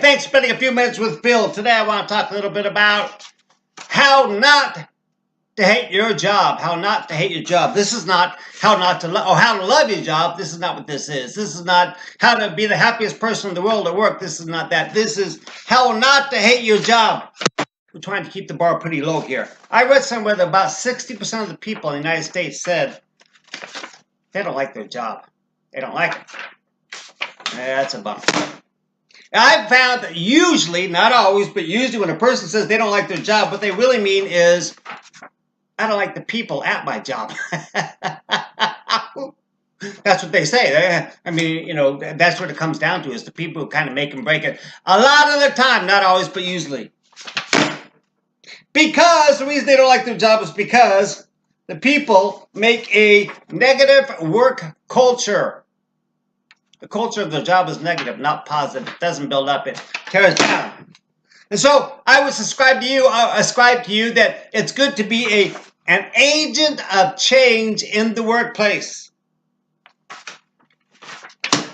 thanks for spending a few minutes with Bill. Today I want to talk a little bit about how not to hate your job. How not to hate your job. This is not how not to love, or how to love your job. This is not what this is. This is not how to be the happiest person in the world at work. This is not that. This is how not to hate your job. We're trying to keep the bar pretty low here. I read somewhere that about 60% of the people in the United States said they don't like their job. They don't like it. That's a bummer. I've found that usually, not always, but usually when a person says they don't like their job, what they really mean is, I don't like the people at my job. That's what they say. I mean, you know, that's what it comes down to, is the people who kind of make and break it. A lot of the time, not always, but usually. Because the reason they don't like their job is because the people make a negative work culture. The culture of the job is negative, not positive. It doesn't build up, it tears down. And so I would ascribe to you that it's good to be an agent of change in the workplace.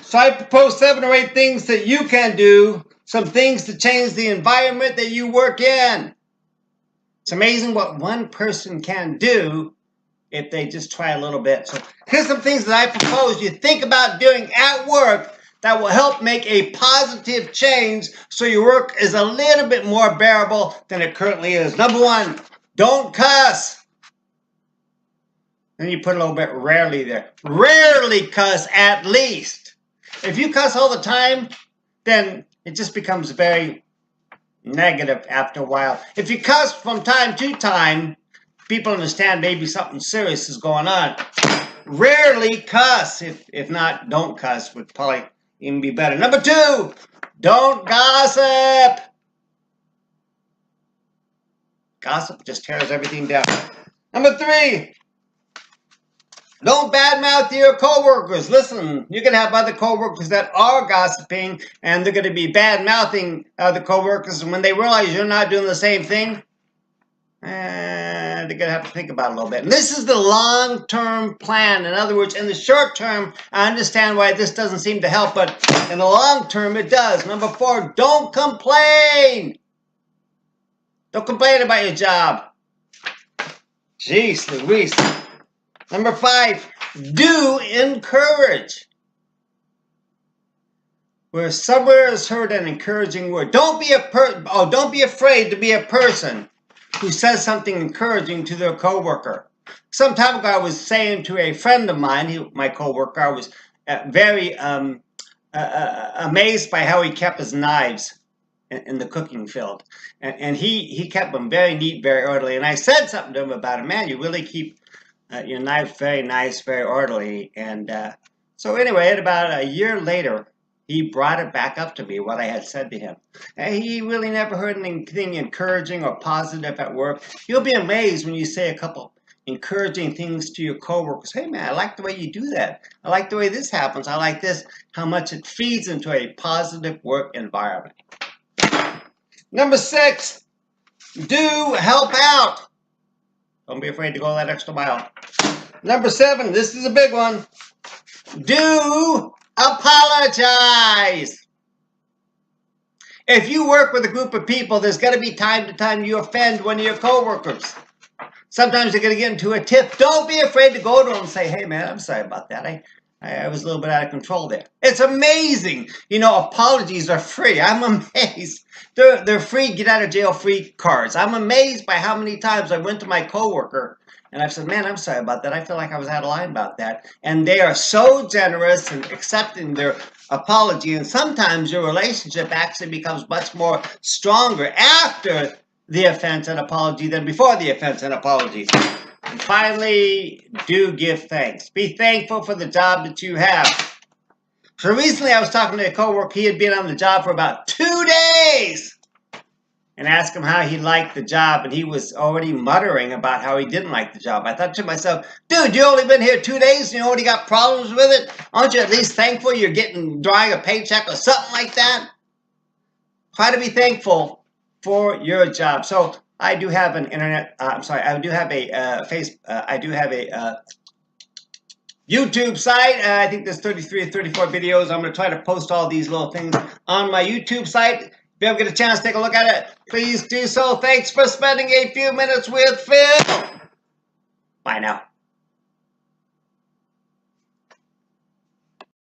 So I propose 7 or 8 things that you can do, some things to change the environment that you work in. It's amazing what one person can do if they just try a little bit. So here's some things that I propose you think about doing at work that will help make a positive change so your work is a little bit more bearable than it currently is. Number 1, don't cuss. And you put a little bit rarely there. Rarely cuss, at least. If you cuss all the time, then it just becomes very negative after a while. If you cuss from time to time, people understand maybe something serious is going on. Rarely cuss. If not, don't cuss would probably even be better. Number 2, don't gossip. Gossip just tears everything down. Number 3, don't badmouth your coworkers. Listen, you're going to have other coworkers that are gossiping, and they're going to be badmouthing other coworkers, and when they realize you're not doing the same thing, they're going to have to think about it a little bit. And this is the long-term plan. In other words, in the short term, I understand why this doesn't seem to help, but in the long term, it does. Number 4, don't complain. Don't complain about your job. Jeez Louise. Number 5, do encourage. Where somewhere is heard an encouraging word. Don't be afraid to be a person who says something encouraging to their coworker. Some time ago, I was saying to a friend of mine, my coworker, I was very amazed by how he kept his knives in the cooking field, and he kept them very neat, very orderly. And I said something to him about it. Man, you really keep your knives very nice, very orderly. And so anyway, at about a year later, he brought it back up to me, what I had said to him. And he really never heard anything encouraging or positive at work. You'll be amazed when you say a couple encouraging things to your coworkers. Hey man, I like the way you do that. I like the way this happens. I like this, how much it feeds into a positive work environment. Number 6, do help out. Don't be afraid to go that extra mile. Number 7, this is a big one. Do apologize. If you work with a group of people, there's going to be time to time you offend one of your coworkers. Sometimes they're going to get into a tip. Don't be afraid to go to them and say, hey man, I'm sorry about that. I was a little bit out of control there. It's amazing. You know, apologies are free. I'm amazed. They're free, get out of jail free cards. I'm amazed by how many times I went to my coworker and I've said, man, I'm sorry about that. I feel like I was out of line about that. And they are so generous in accepting their apology. And sometimes your relationship actually becomes much more stronger after the offense and apology than before the offense and apology. And finally, do give thanks. Be thankful for the job that you have. So recently I was talking to a coworker. He had been on the job for about 2 days. And asked him how he liked the job, and he was already muttering about how he didn't like the job. I thought to myself, dude, you only been here 2 days and you already got problems with it? Aren't you at least thankful you're drawing a paycheck or something like that? Try to be thankful for your job. So I do have an internet, I do have a YouTube site. I think there's 33 or 34 videos. I'm going to try to post all these little things on my YouTube site. you ever get a chance to take a look at it, please do so. Thanks for spending a few minutes with Phil. Bye now.